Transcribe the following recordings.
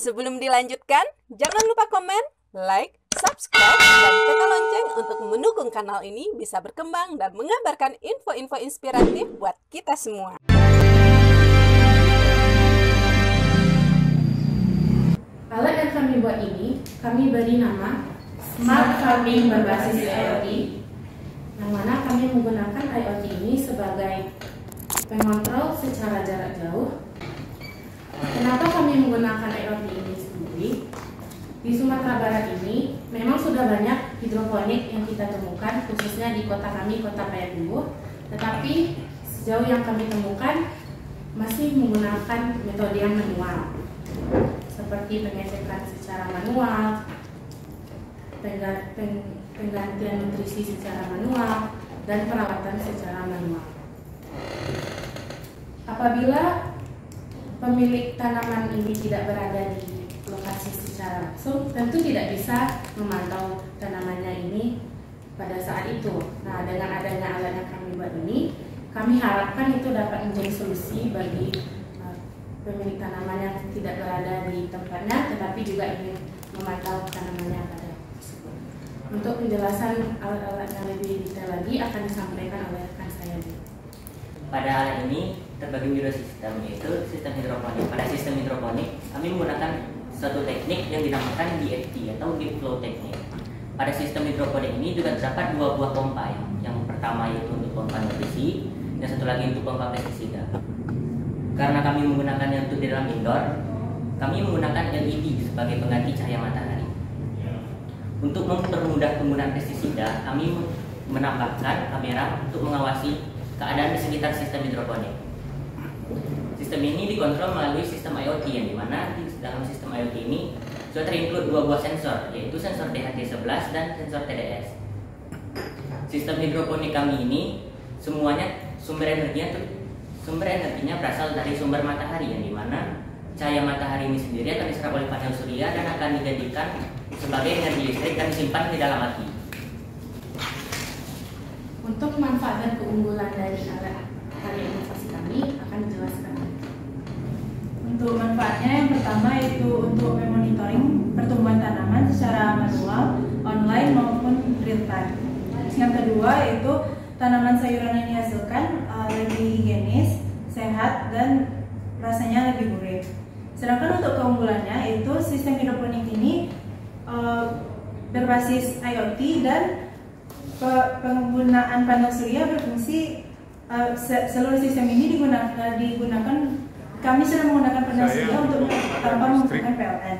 Sebelum dilanjutkan, jangan lupa komen, like, subscribe, dan tekan lonceng untuk mendukung kanal ini bisa berkembang dan mengabarkan info-info inspiratif buat kita semua. Alat yang kami buat ini, kami beri nama Smart Farming berbasis IoT, yang mana kami menggunakan IoT ini sebagai pengontrol secara jarak jauh. Kenapa kami menggunakan IoT ini sendiri? Di Sumatera Barat ini memang sudah banyak hidroponik yang kita temukan, khususnya di kota kami, Kota Payakumbuh. Tetapi sejauh yang kami temukan masih menggunakan metode yang manual, seperti pengecekan secara manual, penggantian nutrisi secara manual, dan perawatan secara manual. Apabila pemilik tanaman ini tidak berada di lokasi secara langsung, tentu tidak bisa memantau tanamannya ini pada saat itu. Nah, dengan adanya alat yang kami buat ini, kami harapkan itu dapat menjadi solusi bagi pemilik tanaman yang tidak berada di tempatnya, tetapi juga ingin memantau tanamannya pada tersebut. Untuk penjelasan alat-alat yang lebih detail lagi akan disampaikan oleh rekan saya. Pada alat ini terbagi menjadi sistem, yaitu sistem hidroponik. Pada sistem hidroponik, kami menggunakan suatu teknik yang dinamakan DFT atau Deep Flow Technique. Pada sistem hidroponik ini juga terdapat dua buah pompa. Yang pertama yaitu untuk pompa nutrisi, dan satu lagi untuk pompa pestisida. Karena kami menggunakannya untuk di dalam indoor, kami menggunakan LED sebagai pengganti cahaya matahari. Untuk mempermudah penggunaan pestisida, kami menambahkan kamera untuk mengawasi keadaan di sekitar sistem hidroponik. Sistem ini dikontrol melalui sistem IoT, yang dimana di dalam sistem IoT ini sudah terinclude dua buah sensor, yaitu sensor DHT11 dan sensor TDS. Sistem hidroponik kami ini semuanya sumber energinya berasal dari sumber matahari, yang dimana cahaya matahari ini sendiri akan diserap oleh panel surya dan akan dijadikan sebagai energi listrik dan disimpan di dalam aki. Untuk manfaat dan keunggulan dari alat karya inovasi kami akan dijelaskan. Untuk manfaatnya, yang pertama itu untuk memonitoring pertumbuhan tanaman secara manual, online maupun real time. Yang kedua itu tanaman sayuran yang dihasilkan lebih higienis, sehat, dan rasanya lebih gurih. Sedangkan untuk keunggulannya itu sistem hidroponik ini berbasis IoT dan penggunaan panel surya berfungsi. Seluruh sistem ini digunakan, kami sudah menggunakan panel surya untuk tanpa menggunakan PLN.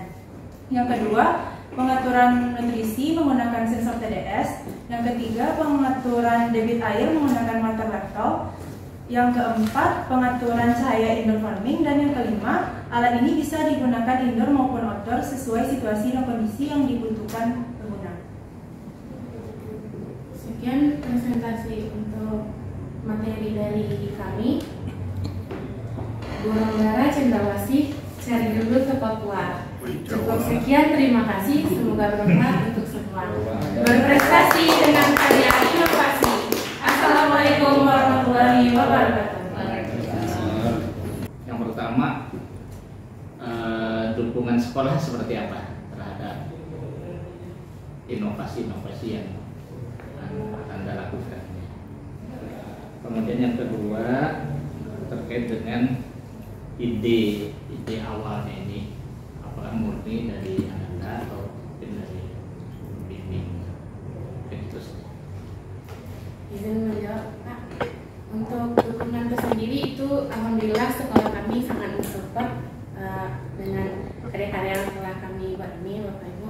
Yang kedua, pengaturan nutrisi menggunakan sensor TDS. Yang ketiga, pengaturan debit air menggunakan water laptop. Yang keempat, pengaturan cahaya indoor farming. Dan yang kelima, alat ini bisa digunakan indoor maupun outdoor sesuai situasi dan kondisi yang dibutuhkan pengguna. Sekian presentasi untuk materi dari kami. Burung dara cendrawasih, cari dulu ke Papua. Cukup sekian, terima kasih. Semoga bermanfaat untuk semua. Berprestasi dengan karya inovasi. Assalamualaikum warahmatullahi wabarakatuh. Yang pertama, dukungan sekolah seperti apa terhadap inovasi-inovasi yang Anda lakukan. Kemudian yang kedua, terkait dengan ide awalnya ini, apakah murni dari Anda atau mungkin dari bimbing? Izin menjawab, Pak. Untuk dukungan tersendiri itu alhamdulillah sekolah kami sangat mensupport dengan karya-karya yang telah kami buat ini, Bapak Ibu.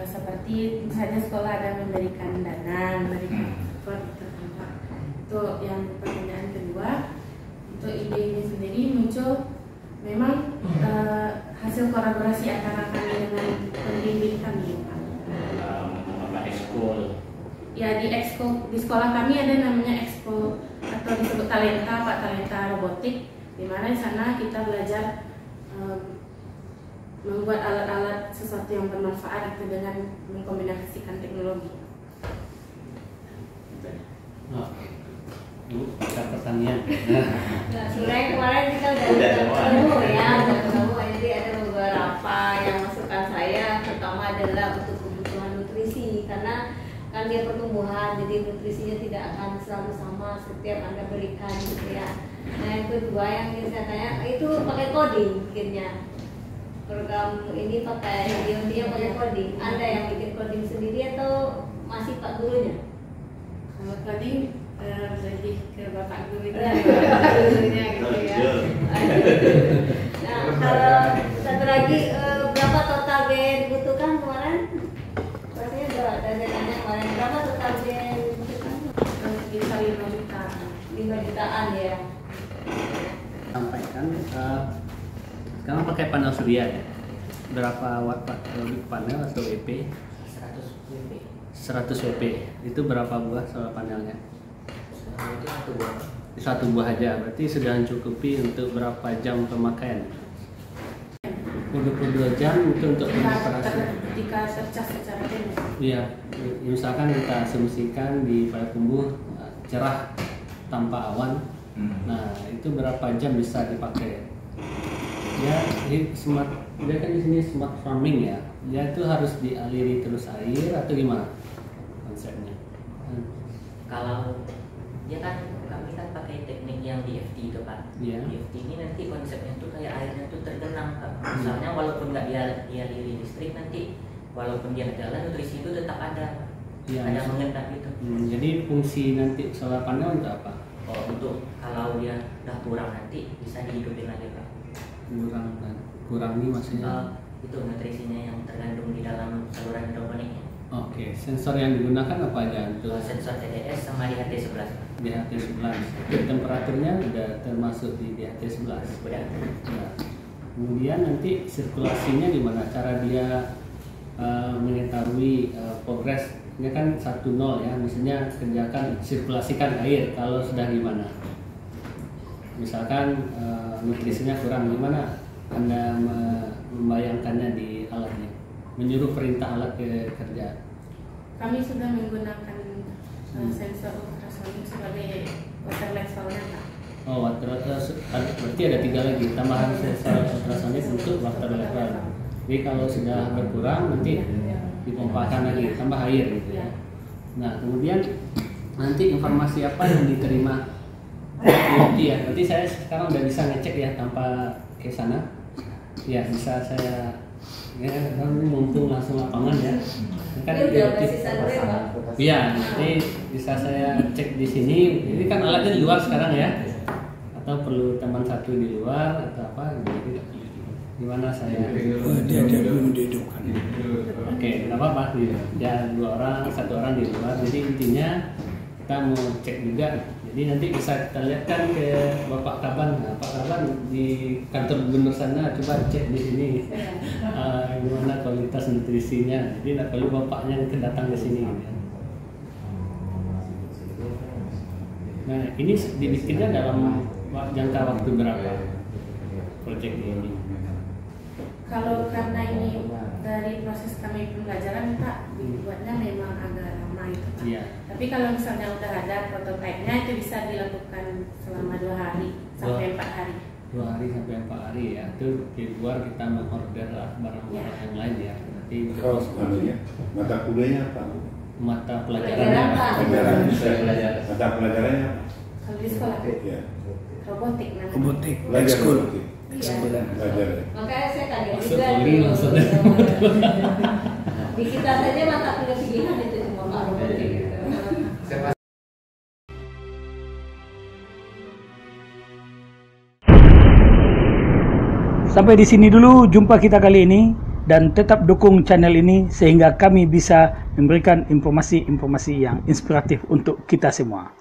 Seperti misalnya sekolah ada memberikan dana, memberikan support tertentu. Itu yang pertanyaan kedua. Untuk ide ini sendiri muncul memang hasil kolaborasi antara kami dengan pembimbing kami. Ekskul. Ya, di sekolah kami ada namanya ekskul atau disebut talenta, Pak, talenta robotik, di mana di sana kita belajar membuat alat-alat sesuatu yang bermanfaat itu dengan mengkombinasikan teknologi. Bu, ada pertanyaan. Sebenarnya kemarin kita udah ketemu ya, jadi ada beberapa kan dia pertumbuhan, jadi nutrisinya tidak akan selalu sama setiap Anda berikan gitu ya. Nah yang kedua yang ingin saya tanya itu pakai coding mungkinnya, program ini pakai IoT-nya pakai coding. Anda yang bikin coding sendiri atau masih Pak gurunya? Kalau tadi lebih ke bapak guru itu gurunya gitu ya. Nah kalau satu lagi berapa total biaya dibutuhkan kemarin? Rasanya ada tanya kemarin berapa total biaya dibutuhkan? Sekitar 5 juta. 5 jutaan ya. Sampaikan sekarang pakai panel surya ya. Berapa watt panel atau WP? 100 WP. 100 WP. Itu berapa buah solar panelnya? Itu 1 buah. Satu buah aja. Berarti sudah mencukupi untuk berapa jam pemakaian? 22 jam itu untuk operasi. Ketika tercas secara penuh. Iya, misalkan kita asumsikan di Payakumbuh cerah tanpa awan. Nah, itu berapa jam bisa dipakai? Ya, ini dia kan di sini smart farming ya. Ya itu harus dialiri terus air atau gimana konsepnya? Kalau dia kan kami kan pakai teknik yang DFT itu Pak. Iya. DFT ini nanti konsepnya tuh kayak airnya tuh tergenang Pak. Misalnya walaupun nggak dialiri listrik nanti walaupun dia jalan nutrisi itu tetap ada. Iya, Ada mengendap gitu. Jadi fungsi nanti solar panel untuk apa? Oh untuk kalau dia udah kurang nanti bisa dihidupin lagi Pak. Kurangi maksudnya? Itu nutrisinya yang terkandung di dalam saluran hidroponiknya. Oke, sensor yang digunakan apa aja untuk Sensor TDS sama di HT11. DHT11. Temperaturnya udah termasuk di DHT11. Udah. Nah, kemudian nanti sirkulasinya gimana? Cara dia mengetahui progresnya kan 1-0 ya, misalnya kerjakan sirkulasikan air. Kalau sudah gimana? Misalkan nutrisinya kurang, gimana Anda membayangkannya di alatnya? Menyuruh perintah alat ke kerja. Kami sudah menggunakan sensor ultrasonik sebagai water levelnya Pak. Oh, berarti ada 3 lagi tambahan sensor ultrasonik untuk water level. Jadi kalau sudah berkurang nanti dipompakan lagi, tambah air gitu ya. Nah kemudian nanti informasi apa yang diterima IoT ya. Berarti saya sekarang udah bisa ngecek ya tanpa ke sana. Ya bisa saya ya mumpung langsung lapangan ya. Kan iya, nanti bisa saya cek di sini. Ini kan alatnya di luar sekarang ya. Atau perlu teman satu di luar atau apa? Jadi gimana saya? Dia belum dihidupkan. Oke, nggak apa-apa. Ya 2 orang, 1 orang di luar. Jadi intinya kita mau cek juga. Jadi nanti bisa kita lihatkan ke Bapak Kaban. Nah, Pak Kaban di kantor gubernur sana coba cek di sini gimana kualitas nutrisinya. Jadi nggak perlu bapaknya datang ke sini. Gitu. Nah, ini dibikinnya dalam jangka waktu berapa proyek ini? Kalau karena ini dari proses kami pembelajaran Pak, dibuatnya memang agak lama itu Pak. Iya. Tapi kalau misalnya udah ada prototipenya itu bisa dilakukan selama 2 hari sampai 4 hari. 2 hari sampai 4 hari ya. Itu di luar kita mengorder barang-barang yang lain ya. Nanti Kalau sebenarnya mata kuliahnya apa? mata pelajarannya apa? Mata pelajarannya apa? Kalau di sekolah Ya. robotik namanya. Robotik. Iya. Belajar. Makanya saya kaget Maksud juga poli maksudnya. di kita saja mata kuliah pilihan itu cuma Pak robotik gitu. Sampai di sini dulu jumpa kita kali ini, dan tetap dukung channel ini sehingga kami bisa memberikan informasi-informasi yang inspiratif untuk kita semua.